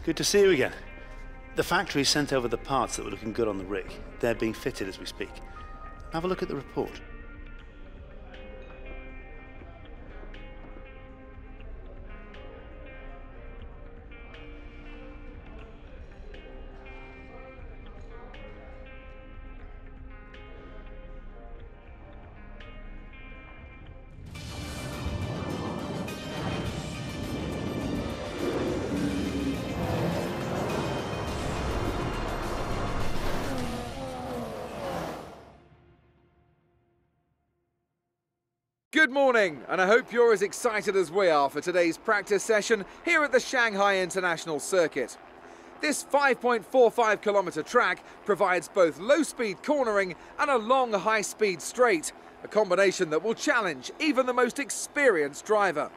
Good to see you again. The factory sent over the parts that were looking good on the rig. They're being fitted as we speak. Have a look at the report. Good morning, and I hope you're as excited as we are for today's practice session here at the Shanghai International Circuit. This 5.45 kilometre track provides both low-speed cornering and a long high-speed straight, a combination that will challenge even the most experienced driver.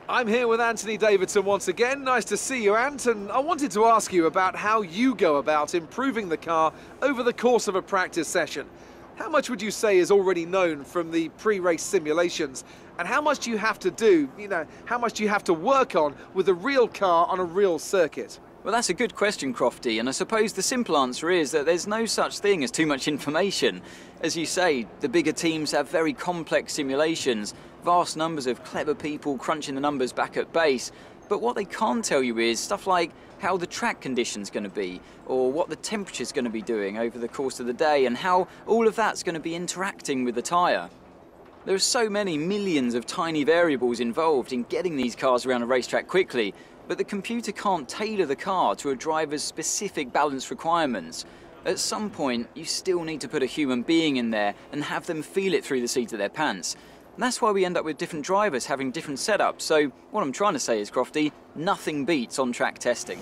I'm here with Anthony Davidson once again. Nice to see you, Ant, and I wanted to ask you about how you go about improving the car over the course of a practice session. How much would you say is already known from the pre-race simulations, and how much do you have to do, how much do you have to work on with a real car on a real circuit? Well, that's a good question, Crofty, and I suppose the simple answer is that there's no such thing as too much information. As you say, the bigger teams have very complex simulations, vast numbers of clever people crunching the numbers back at base, but what they can't tell you is stuff like how the track condition's going to be, or what the temperature's going to be doing over the course of the day, and how all of that's going to be interacting with the tyre. There are so many millions of tiny variables involved in getting these cars around a racetrack quickly, but the computer can't tailor the car to a driver's specific balance requirements. At some point, you still need to put a human being in there and have them feel it through the seat of their pants. And that's why we end up with different drivers having different setups. So what I'm trying to say is, Crofty, nothing beats on-track testing.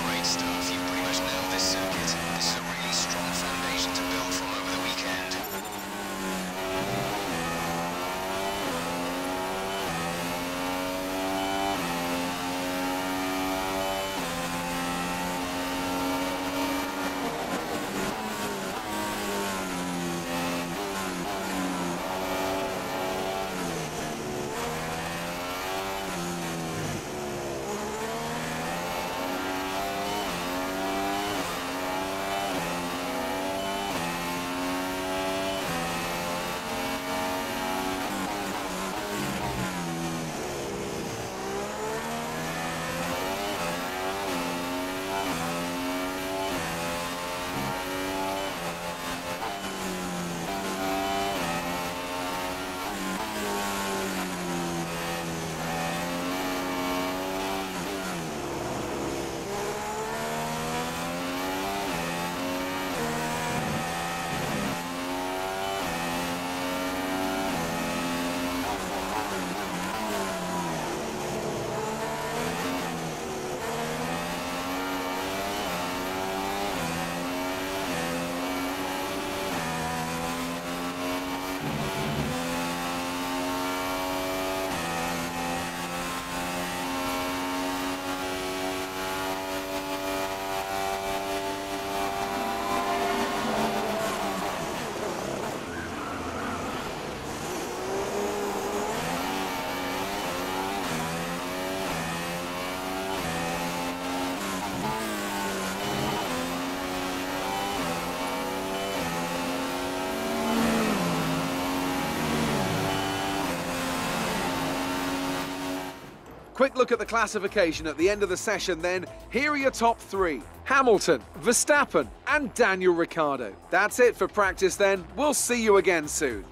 Great stuff. You've pretty much nailed this circuit. This is a really strong foundation to build from over the weekend. Quick look at the classification at the end of the session then. Here are your top three: Hamilton, Verstappen and Daniel Ricciardo. That's it for practice then. We'll see you again soon.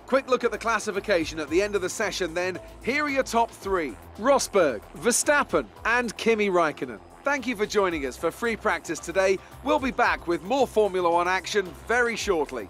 Quick look at the classification at the end of the session then. Here are your top three: Rosberg, Verstappen and Kimi Räikkönen. Thank you for joining us for free practice today. We'll be back with more Formula One action very shortly.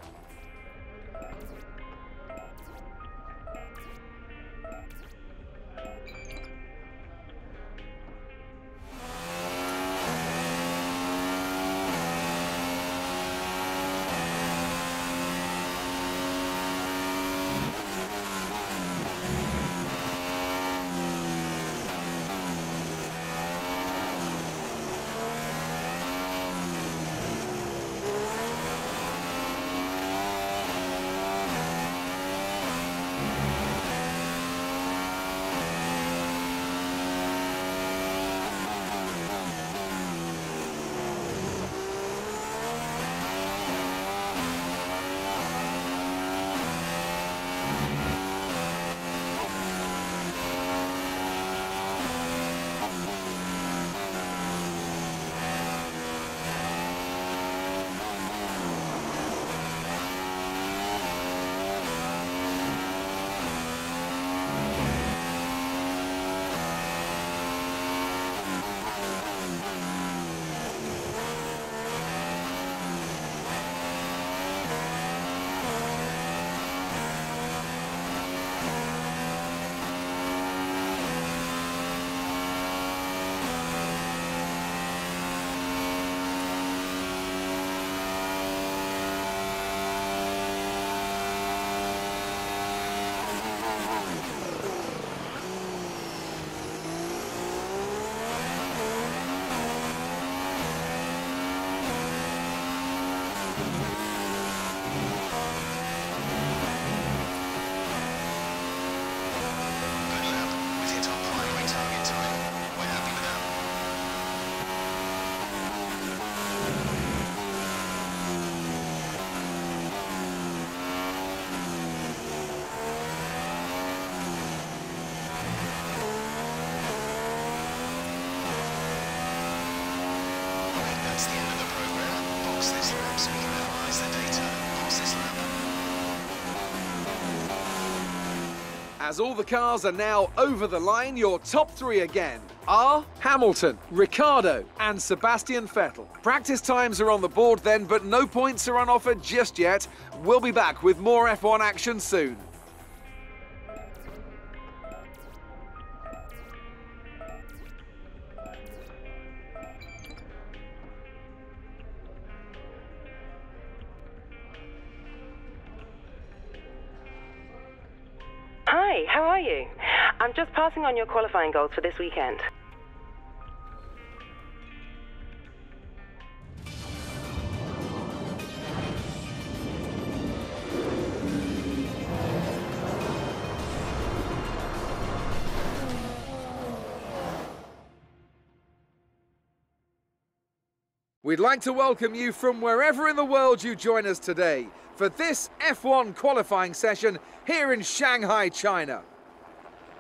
That's the end of the program. Box this lap so we can analyze the data. Box this lap. As all the cars are now over the line, your top three again are Hamilton, Ricciardo and Sebastian Vettel. Practice times are on the board then, but no points are on offer just yet. We'll be back with more F1 action soon. Hi, how are you? I'm just passing on your qualifying goals for this weekend. We'd like to welcome you from wherever in the world you join us today for this F1 qualifying session here in Shanghai, China.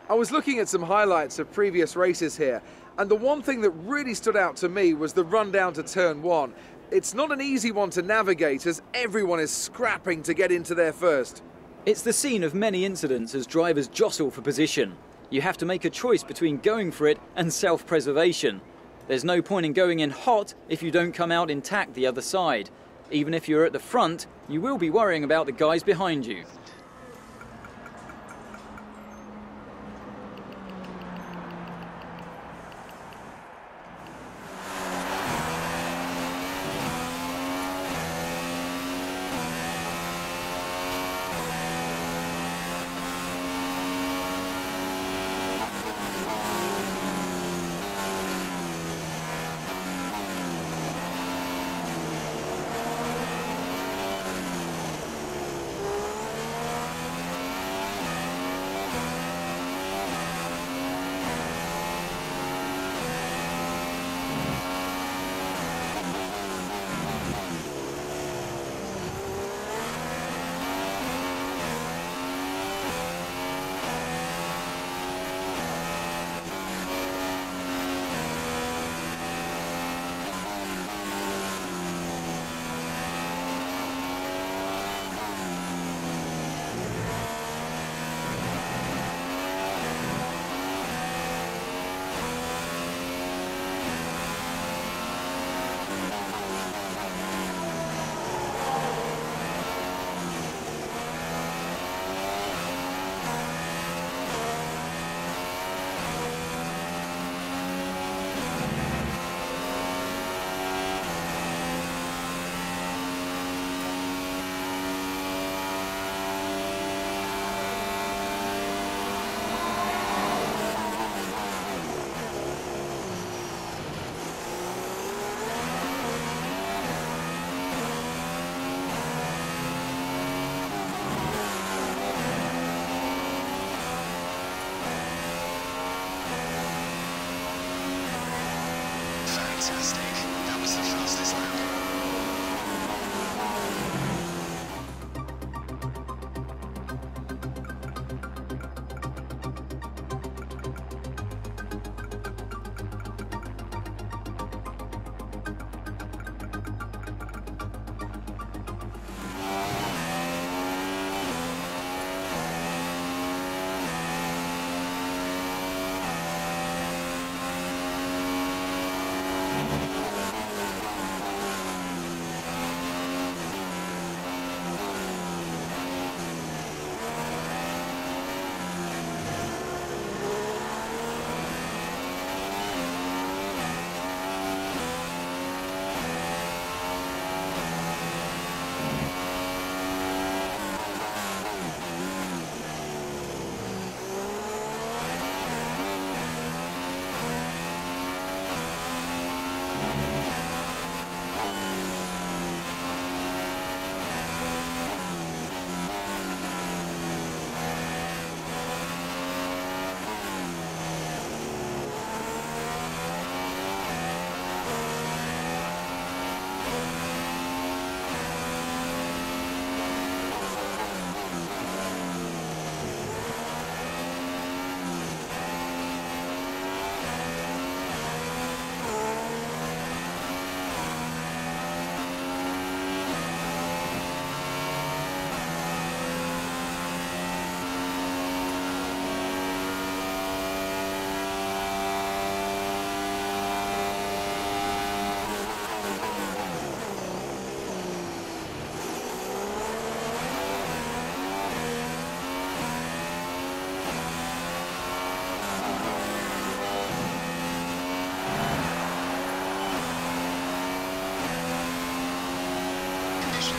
I was looking at some highlights of previous races here, and the one thing that really stood out to me was the run down to turn one. It's not an easy one to navigate as everyone is scrapping to get into there first. It's the scene of many incidents as drivers jostle for position. You have to make a choice between going for it and self-preservation. There's no point in going in hot if you don't come out intact the other side. Even if you're at the front, you will be worrying about the guys behind you.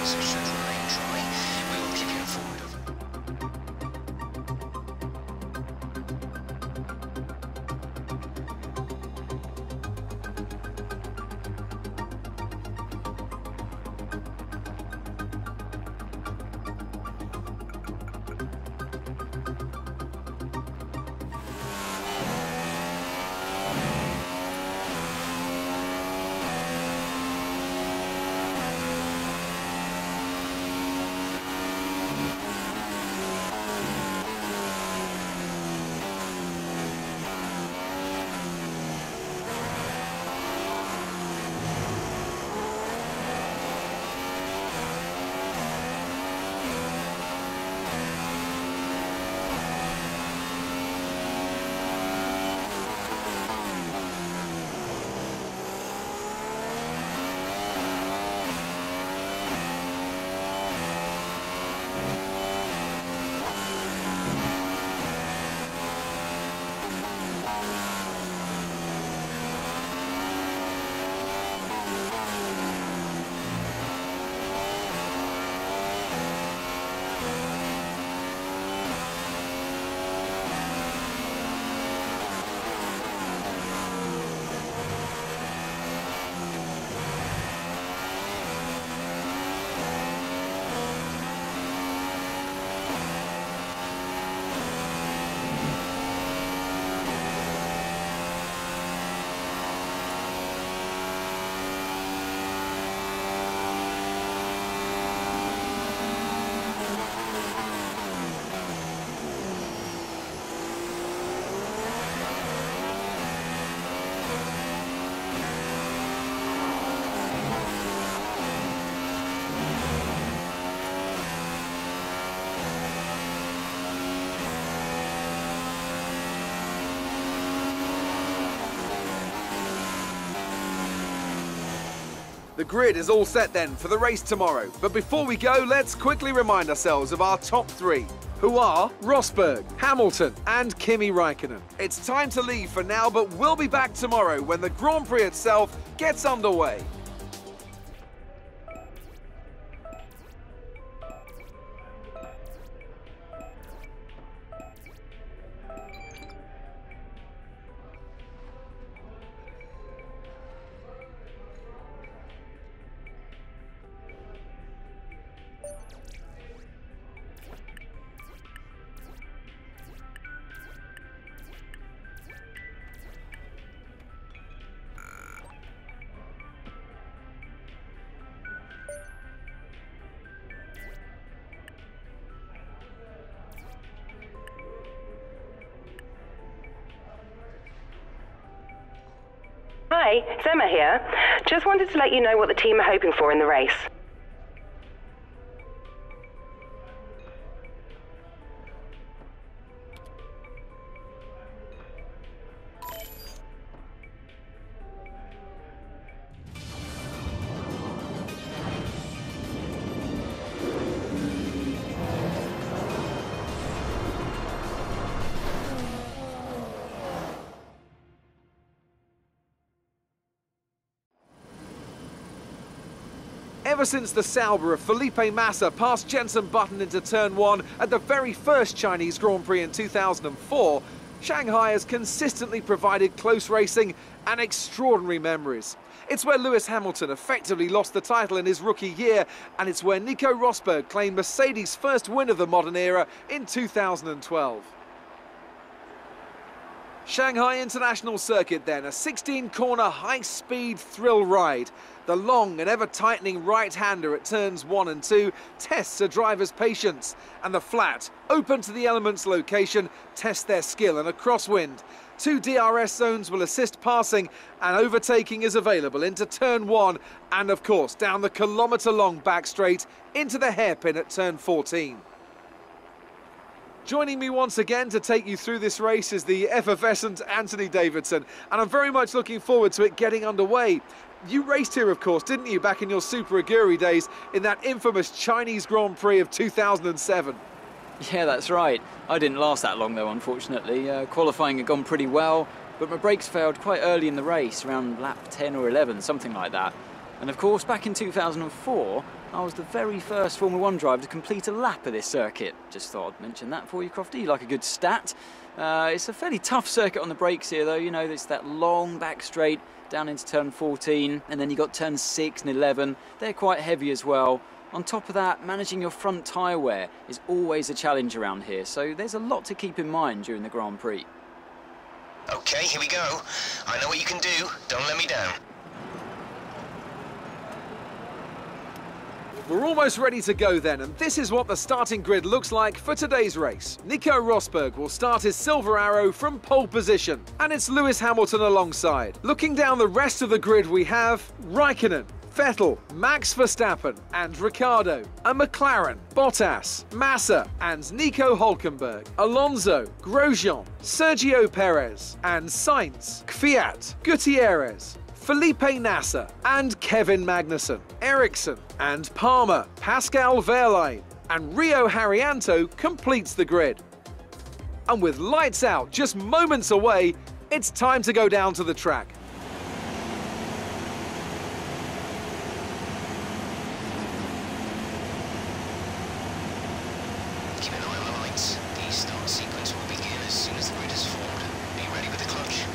tyres should remain dry. We will keep you informed of. The grid is all set then for the race tomorrow. But before we go, let's quickly remind ourselves of our top three, who are Rosberg, Hamilton and Kimi Räikkönen. It's time to leave for now, but we'll be back tomorrow when the Grand Prix itself gets underway. Hi, it's Emma here. Just wanted to let you know what the team are hoping for in the race. Ever since the Sauber of Felipe Massa passed Jenson Button into turn one at the very first Chinese Grand Prix in 2004, Shanghai has consistently provided close racing and extraordinary memories. It's where Lewis Hamilton effectively lost the title in his rookie year, and it's where Nico Rosberg claimed Mercedes' first win of the modern era in 2012. Shanghai International Circuit then, a 16-corner high-speed thrill ride. The long and ever-tightening right-hander at turns 1 and 2 tests a driver's patience, and the flat, open to the elements location tests their skill in a crosswind. 2 DRS zones will assist passing, and overtaking is available into turn 1 and, of course, down the kilometre-long back straight into the hairpin at turn 14. Joining me once again to take you through this race is the effervescent Anthony Davidson, and I'm very much looking forward to it getting underway. You raced here, of course, didn't you, back in your Super Aguri days in that infamous Chinese Grand Prix of 2007? Yeah, that's right. I didn't last that long, though, unfortunately. Qualifying had gone pretty well, but my brakes failed quite early in the race, around lap 10 or 11, something like that. And of course, back in 2004, I was the very first Formula 1 driver to complete a lap of this circuit. Just thought I'd mention that for you, Crofty. You like a good stat. It's a fairly tough circuit on the brakes here, though. You know, it's that long back straight down into turn 14, and then you got turn 6 and 11. They're quite heavy as well. On top of that, managing your front tyre wear is always a challenge around here, so there's a lot to keep in mind during the Grand Prix. Okay, here we go. I know what you can do. Don't let me down. We're almost ready to go then, and this is what the starting grid looks like for today's race. Nico Rosberg will start his silver arrow from pole position, and it's Lewis Hamilton alongside. Looking down the rest of the grid, we have Raikkonen, Vettel, Max Verstappen and Ricciardo, a McLaren, Bottas, Massa and Nico Hülkenberg, Alonso, Grosjean, Sergio Perez and Sainz, Kvyat, Gutierrez, Felipe Nasser and Kevin Magnussen, Ericsson and Palmer, Pascal Wehrlein and Rio Haryanto completes the grid. And with lights out just moments away, it's time to go down to the track. Keep an eye on the lights. The start sequence will begin as soon as the grid is formed. Be ready with the clutch.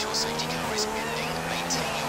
your safety car is ending, maintain your...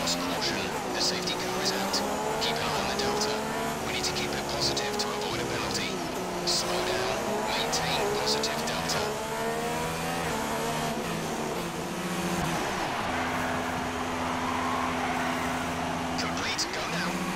Lopes, caution. The safety car is out. Keep an eye on the delta. We need to keep it positive to avoid a penalty. Slow down. Maintain positive delta. Complete. Go now.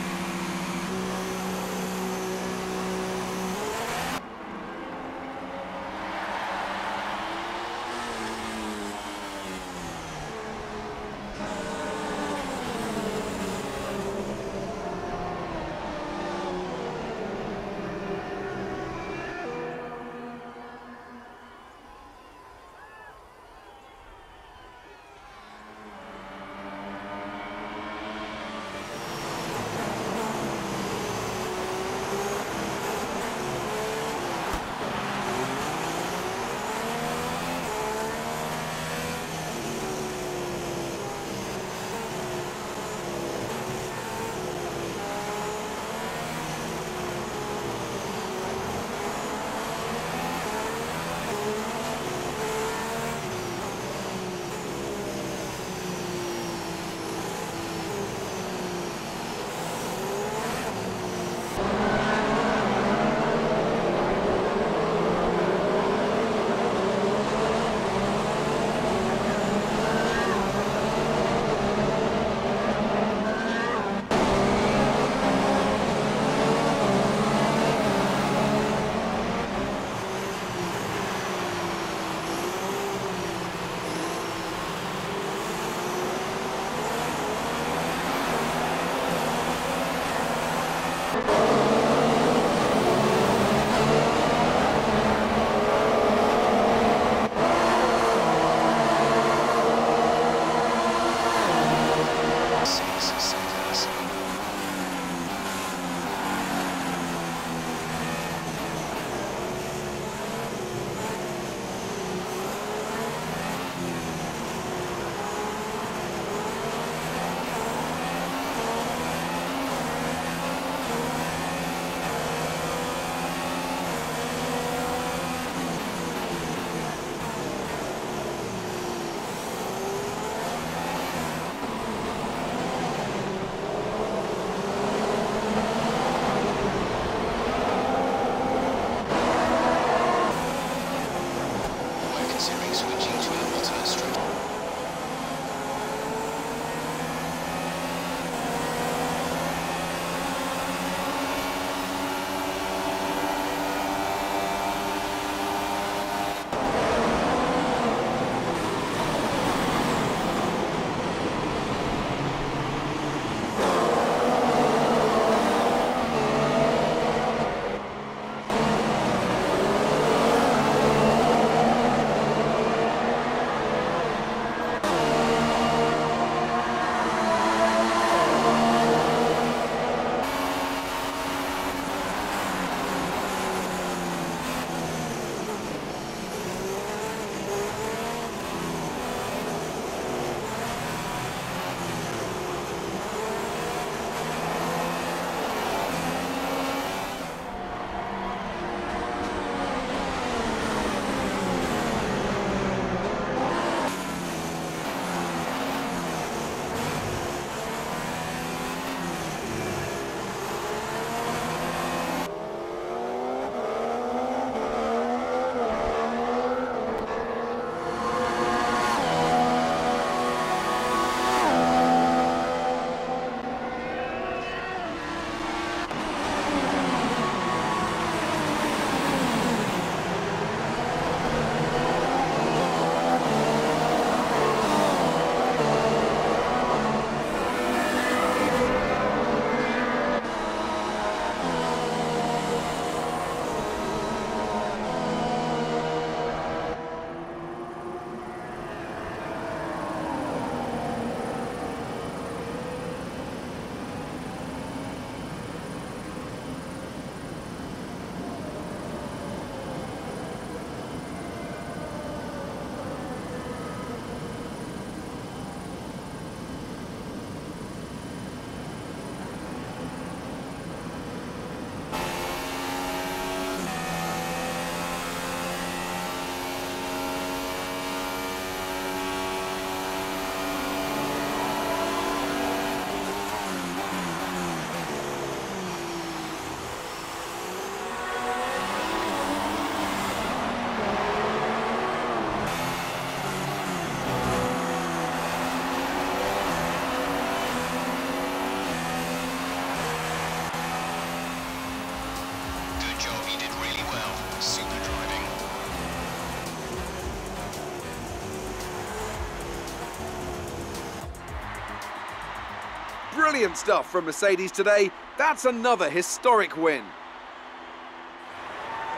Brilliant stuff from Mercedes today. That's another historic win.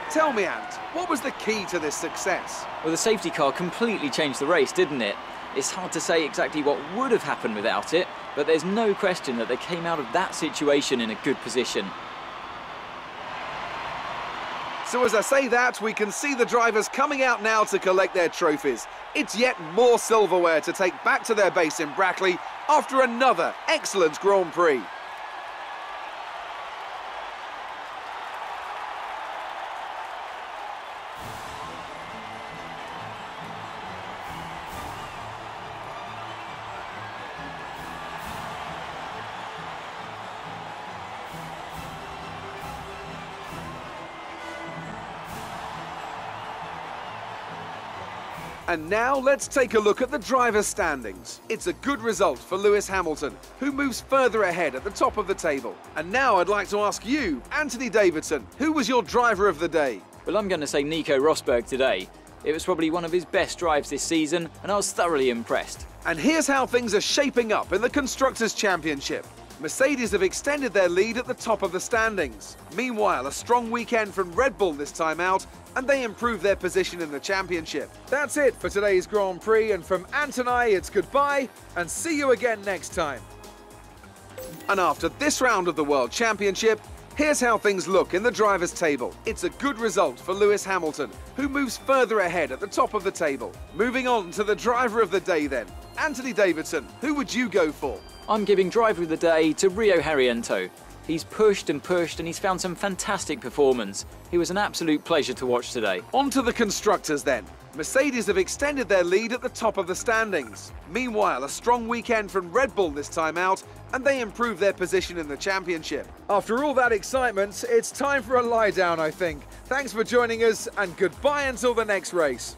Tell me, Ant, what was the key to this success? Well, the safety car completely changed the race, didn't it? It's hard to say exactly what would have happened without it, but there's no question that they came out of that situation in a good position. So as I say that, we can see the drivers coming out now to collect their trophies. It's yet more silverware to take back to their base in Brackley after another excellent Grand Prix. And now let's take a look at the driver's standings. It's a good result for Lewis Hamilton, who moves further ahead at the top of the table. And now I'd like to ask you, Anthony Davidson, who was your driver of the day? Well, I'm going to say Nico Rosberg today. It was probably one of his best drives this season, and I was thoroughly impressed. And here's how things are shaping up in the Constructors' Championship. Mercedes have extended their lead at the top of the standings. Meanwhile, a strong weekend from Red Bull this time out, and they improve their position in the championship. That's it for today's Grand Prix, and from Ant and I, it's goodbye, and see you again next time. And after this round of the World Championship, here's how things look in the drivers' table. It's a good result for Lewis Hamilton, who moves further ahead at the top of the table. Moving on to the driver of the day then. Anthony Davidson, who would you go for? I'm giving driver of the day to Rio Harriento. He's pushed and he's found some fantastic performance. He was an absolute pleasure to watch today. On to the constructors then. Mercedes have extended their lead at the top of the standings. Meanwhile, a strong weekend from Red Bull this time out, and they improve their position in the championship. After all that excitement, it's time for a lie down, I think. Thanks for joining us, and goodbye until the next race.